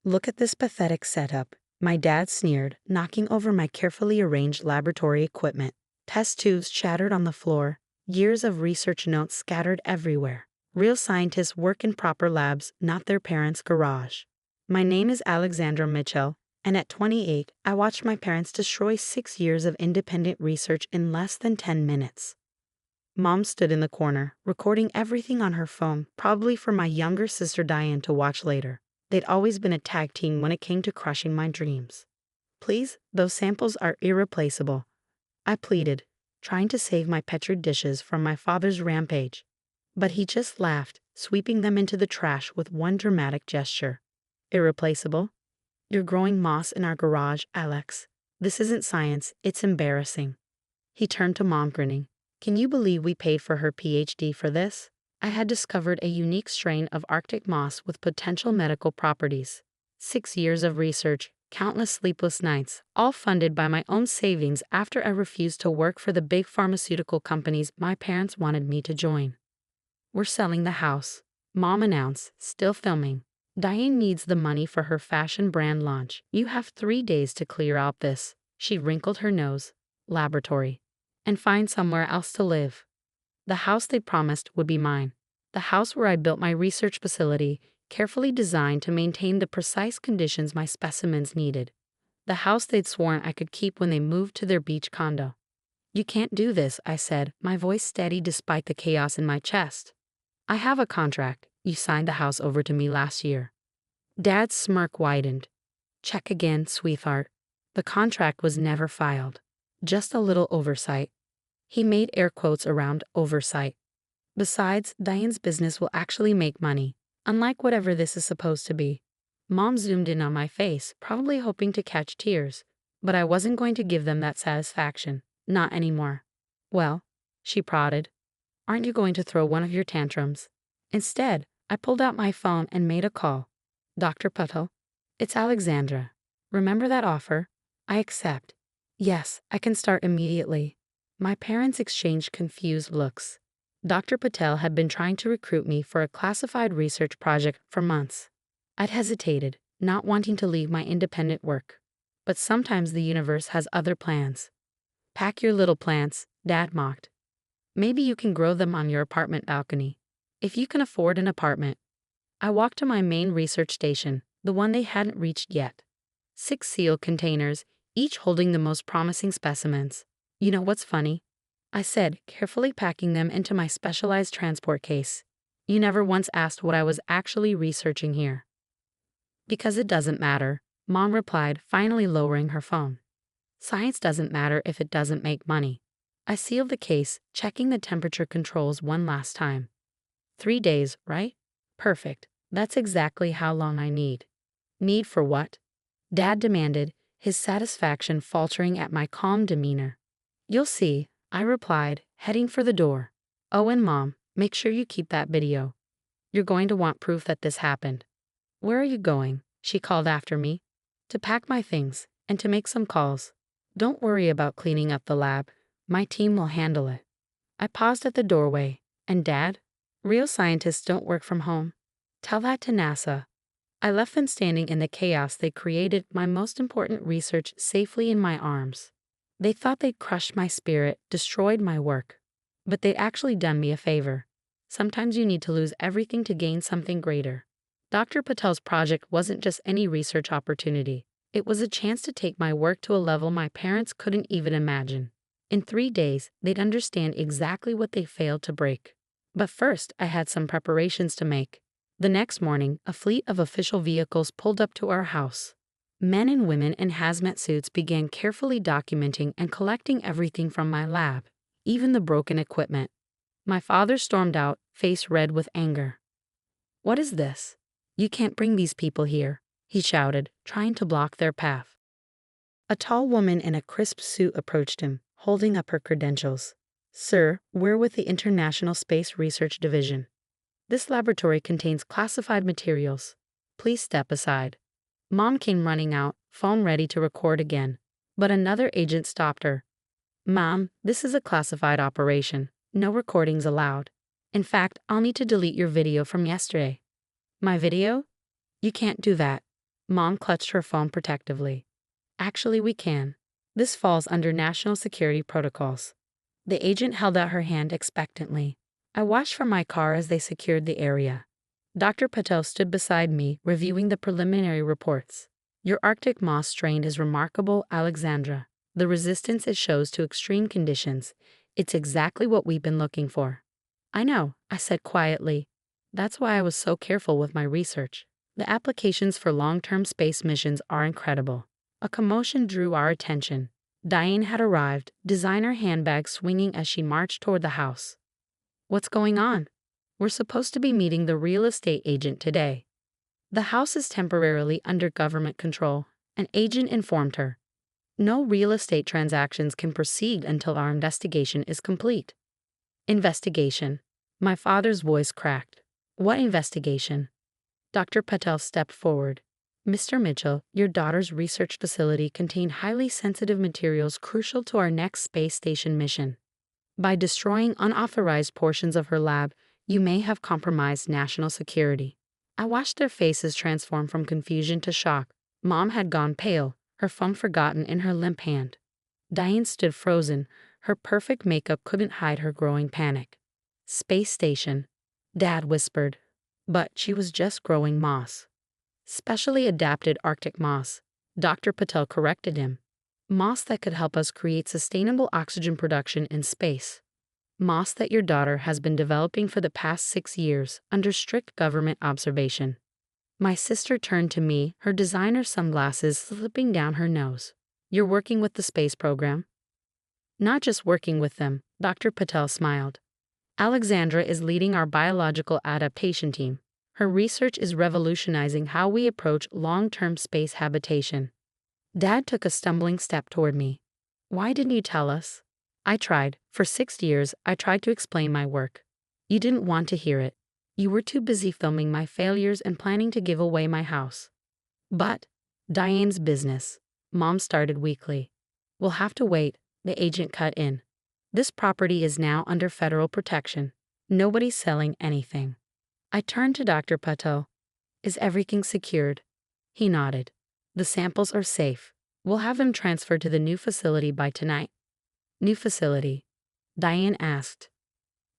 Look at this pathetic setup, my dad sneered, knocking over my carefully arranged laboratory equipment. Test tubes shattered on the floor, years of research notes scattered everywhere. Real scientists work in proper labs, not their parents' garage. My name is Alexandra Mitchell, and at 28, I watched my parents destroy 6 years of independent research in less than 10 minutes. Mom stood in the corner, recording everything on her phone, probably for my younger sister Diane to watch later. They'd always been a tag team when it came to crushing my dreams. Please, those samples are irreplaceable, I pleaded, trying to save my Petri dishes from my father's rampage. But he just laughed, sweeping them into the trash with one dramatic gesture. Irreplaceable? You're growing moss in our garage, Alex. This isn't science, it's embarrassing. He turned to Mom, grinning. Can you believe we paid for her PhD for this? I had discovered a unique strain of Arctic moss with potential medical properties. 6 years of research, countless sleepless nights, all funded by my own savings after I refused to work for the big pharmaceutical companies my parents wanted me to join. We're selling the house, Mom announced, still filming. Diane needs the money for her fashion brand launch. You have 3 days to clear out this. She wrinkled her nose. Laboratory. And find somewhere else to live. The house they promised would be mine. The house where I built my research facility, carefully designed to maintain the precise conditions my specimens needed. The house they'd sworn I could keep when they moved to their beach condo. You can't do this, I said, my voice steady despite the chaos in my chest. I have a contract. You signed the house over to me last year. Dad's smirk widened. Check again, sweetheart. The contract was never filed. Just a little oversight. He made air quotes around oversight. Besides, Diane's business will actually make money, unlike whatever this is supposed to be. Mom zoomed in on my face, probably hoping to catch tears, but I wasn't going to give them that satisfaction. Not anymore. Well, she prodded, aren't you going to throw one of your tantrums? Instead, I pulled out my phone and made a call. Dr. Patel, it's Alexandra. Remember that offer? I accept. Yes, I can start immediately. My parents exchanged confused looks. Dr. Patel had been trying to recruit me for a classified research project for months. I'd hesitated, not wanting to leave my independent work. But sometimes the universe has other plans. Pack your little plants, Dad mocked. Maybe you can grow them on your apartment balcony. If you can afford an apartment. I walked to my main research station, the one they hadn't reached yet. 6 sealed containers, each holding the most promising specimens. You know what's funny? I said, carefully packing them into my specialized transport case. You never once asked what I was actually researching here. Because it doesn't matter, Mom replied, finally lowering her phone. Science doesn't matter if it doesn't make money. I sealed the case, checking the temperature controls one last time. 3 days, right? Perfect. That's exactly how long I need. Need for what? Dad demanded, his satisfaction faltering at my calm demeanor. You'll see, I replied, heading for the door. Oh, and Mom, make sure you keep that video. You're going to want proof that this happened. Where are you going? She called after me. To pack my things, and to make some calls. Don't worry about cleaning up the lab. My team will handle it. I paused at the doorway. And Dad? Real scientists don't work from home. Tell that to NASA. I left them standing in the chaos they created, my most important research safely in my arms. They thought they'd crushed my spirit, destroyed my work. But they'd actually done me a favor. Sometimes you need to lose everything to gain something greater. Dr. Patel's project wasn't just any research opportunity. It was a chance to take my work to a level my parents couldn't even imagine. In 3 days, they'd understand exactly what they failed to break. But first, I had some preparations to make. The next morning, a fleet of official vehicles pulled up to our house. Men and women in hazmat suits began carefully documenting and collecting everything from my lab, even the broken equipment. My father stormed out, face red with anger. What is this? You can't bring these people here, he shouted, trying to block their path. A tall woman in a crisp suit approached him, holding up her credentials. Sir, we're with the International Space Research Division. This laboratory contains classified materials. Please step aside. Mom came running out, phone ready to record again. But another agent stopped her. Mom, this is a classified operation. No recordings allowed. In fact, I'll need to delete your video from yesterday. My video? You can't do that. Mom clutched her phone protectively. Actually, we can. This falls under national security protocols. The agent held out her hand expectantly. I watched from my car as they secured the area. Dr. Patel stood beside me, reviewing the preliminary reports. Your Arctic moss strain is remarkable, Alexandra. The resistance it shows to extreme conditions. It's exactly what we've been looking for. I know, I said quietly. That's why I was so careful with my research. The applications for long-term space missions are incredible. A commotion drew our attention. Diane had arrived, designer handbag swinging as she marched toward the house. What's going on? We're supposed to be meeting the real estate agent today. The house is temporarily under government control, an agent informed her. No real estate transactions can proceed until our investigation is complete. Investigation. My father's voice cracked. What investigation? Dr. Patel stepped forward. Mr. Mitchell, your daughter's research facility contained highly sensitive materials crucial to our next space station mission. By destroying unauthorized portions of her lab, you may have compromised national security. I watched their faces transform from confusion to shock. Mom had gone pale, her phone forgotten in her limp hand. Diane stood frozen. Her perfect makeup couldn't hide her growing panic. Space station, Dad whispered. But she was just growing moss. Specially adapted Arctic moss. Dr. Patel corrected him. Moss that could help us create sustainable oxygen production in space. Moss that your daughter has been developing for the past 6 years under strict government observation. My sister turned to me, her designer sunglasses slipping down her nose. You're working with the space program? Not just working with them, Dr. Patel smiled. Alexandra is leading our biological adaptation team. Her research is revolutionizing how we approach long-term space habitation. Dad took a stumbling step toward me. Why didn't you tell us? I tried. For 6 years, I tried to explain my work. You didn't want to hear it. You were too busy filming my failures and planning to give away my house. But, Diane's business. Mom started weakly. We'll have to wait, the agent cut in. This property is now under federal protection. Nobody's selling anything. I turned to Dr. Patel. Is everything secured? He nodded. The samples are safe. We'll have them transferred to the new facility by tonight. New facility? Diane asked.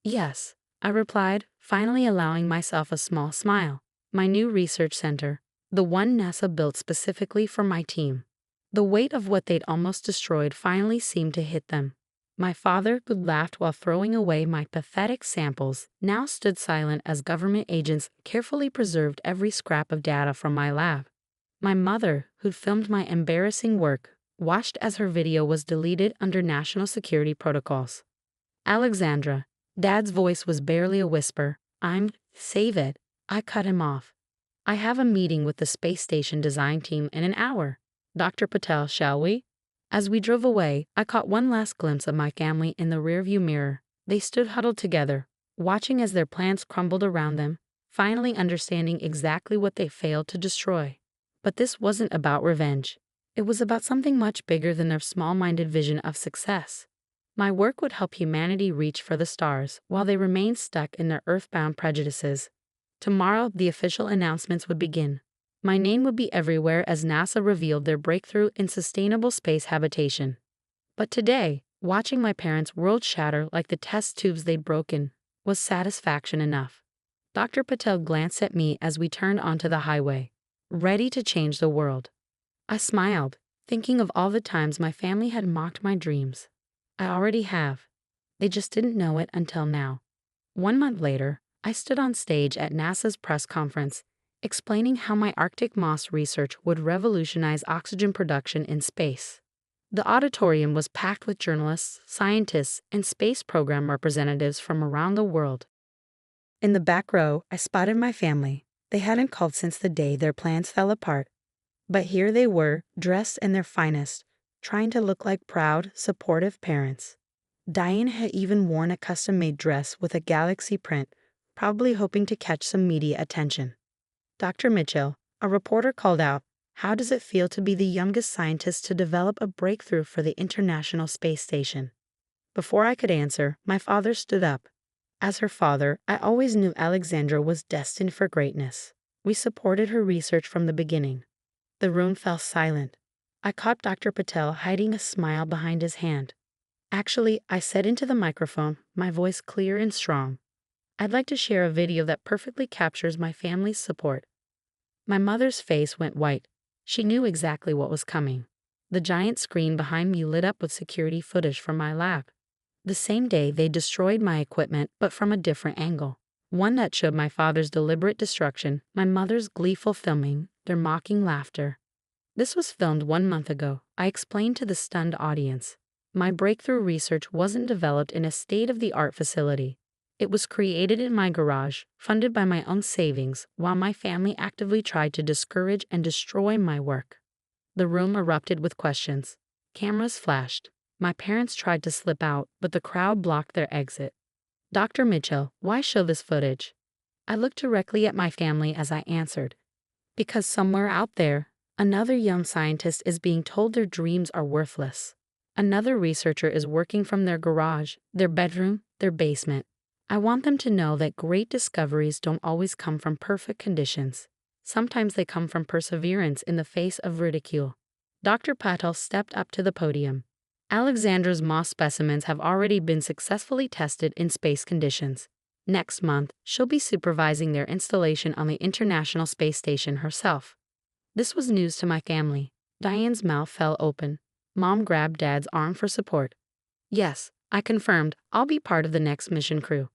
Yes, I replied, finally allowing myself a small smile. My new research center, the one NASA built specifically for my team. The weight of what they'd almost destroyed finally seemed to hit them. My father, who laughed while throwing away my pathetic samples, now stood silent as government agents carefully preserved every scrap of data from my lab. My mother, who'd filmed my embarrassing work, watched as her video was deleted under national security protocols. Alexandra, Dad's voice was barely a whisper. Save it. I cut him off. I have a meeting with the space station design team in an hour. Dr. Patel, shall we? As we drove away, I caught one last glimpse of my family in the rearview mirror. They stood huddled together, watching as their plans crumbled around them, finally understanding exactly what they failed to destroy. But this wasn't about revenge. It was about something much bigger than their small-minded vision of success. My work would help humanity reach for the stars while they remained stuck in their earthbound prejudices. Tomorrow, the official announcements would begin. My name would be everywhere as NASA revealed their breakthrough in sustainable space habitation. But today, watching my parents' world shatter like the test tubes they'd broken was satisfaction enough. Dr. Patel glanced at me as we turned onto the highway, ready to change the world. I smiled, thinking of all the times my family had mocked my dreams. I already have. They just didn't know it until now. 1 month later, I stood on stage at NASA's press conference, explaining how my Arctic moss research would revolutionize oxygen production in space. The auditorium was packed with journalists, scientists, and space program representatives from around the world. In the back row, I spotted my family. They hadn't called since the day their plans fell apart. But here they were, dressed in their finest, trying to look like proud, supportive parents. Diane had even worn a custom-made dress with a galaxy print, probably hoping to catch some media attention. Dr. Mitchell, a reporter called out, "How does it feel to be the youngest scientist to develop a breakthrough for the International Space Station?" Before I could answer, my father stood up. As her father, I always knew Alexandra was destined for greatness. We supported her research from the beginning. The room fell silent. I caught Dr. Patel hiding a smile behind his hand. Actually, I said into the microphone, my voice clear and strong, I'd like to share a video that perfectly captures my family's support. My mother's face went white. She knew exactly what was coming. The giant screen behind me lit up with security footage from my lab. The same day, they destroyed my equipment, but from a different angle. One that showed my father's deliberate destruction, my mother's gleeful filming, their mocking laughter. This was filmed 1 month ago, I explained to the stunned audience. My breakthrough research wasn't developed in a state-of-the-art facility. It was created in my garage, funded by my own savings, while my family actively tried to discourage and destroy my work. The room erupted with questions. Cameras flashed. My parents tried to slip out, but the crowd blocked their exit. Dr. Mitchell, why show this footage? I looked directly at my family as I answered. Because somewhere out there, another young scientist is being told their dreams are worthless. Another researcher is working from their garage, their bedroom, their basement. I want them to know that great discoveries don't always come from perfect conditions. Sometimes they come from perseverance in the face of ridicule. Dr. Patel stepped up to the podium. Alexandra's moss specimens have already been successfully tested in space conditions. Next month, she'll be supervising their installation on the International Space Station herself. This was news to my family. Diane's mouth fell open. Mom grabbed Dad's arm for support. Yes, I confirmed, I'll be part of the next mission crew.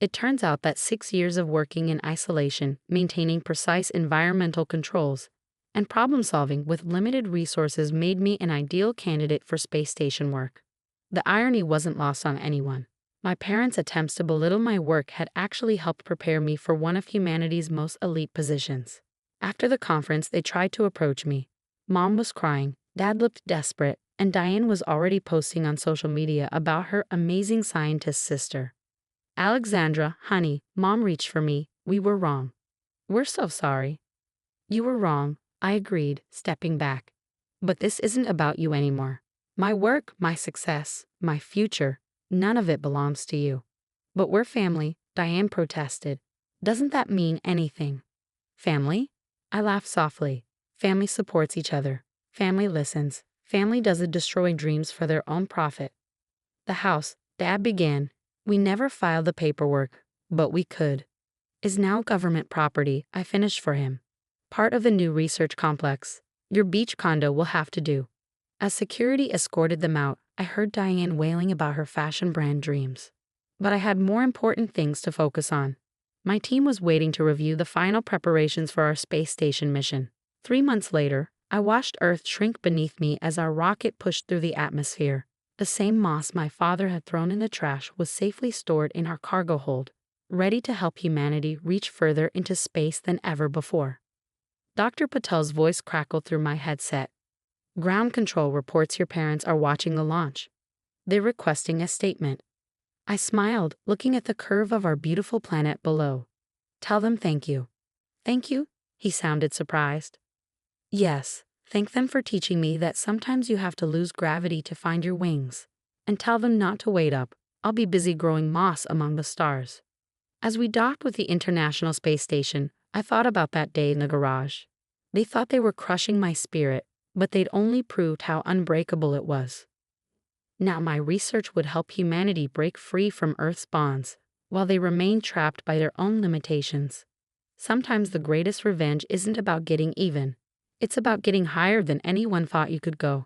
It turns out that 6 years of working in isolation, maintaining precise environmental controls, and problem-solving with limited resources made me an ideal candidate for space station work. The irony wasn't lost on anyone. My parents' attempts to belittle my work had actually helped prepare me for one of humanity's most elite positions. After the conference, they tried to approach me. Mom was crying, Dad looked desperate, and Diane was already posting on social media about her amazing scientist sister. Alexandra, honey, Mom reached for me. We were wrong. We're so sorry. You were wrong, I agreed, stepping back. But this isn't about you anymore. My work, my success, my future, none of it belongs to you. But we're family, Diane protested. Doesn't that mean anything? Family? I laughed softly. Family supports each other. Family listens. Family doesn't destroy dreams for their own profit. The house, Dad began. We never filed the paperwork, but we could. Is now government property, I finished for him. Part of the new research complex. Your beach condo will have to do. As security escorted them out, I heard Diane wailing about her fashion brand dreams. But I had more important things to focus on. My team was waiting to review the final preparations for our space station mission. 3 months later, I watched Earth shrink beneath me as our rocket pushed through the atmosphere. The same moss my father had thrown in the trash was safely stored in our cargo hold, ready to help humanity reach further into space than ever before. Dr. Patel's voice crackled through my headset. Ground control reports your parents are watching the launch. They're requesting a statement. I smiled, looking at the curve of our beautiful planet below. Tell them thank you. Thank you? He sounded surprised. Yes, thank them for teaching me that sometimes you have to lose gravity to find your wings. And tell them not to wait up. I'll be busy growing moss among the stars. As we docked with the International Space Station, I thought about that day in the garage. They thought they were crushing my spirit, but they'd only proved how unbreakable it was. Now my research would help humanity break free from Earth's bonds, while they remain trapped by their own limitations. Sometimes the greatest revenge isn't about getting even. It's about getting higher than anyone thought you could go.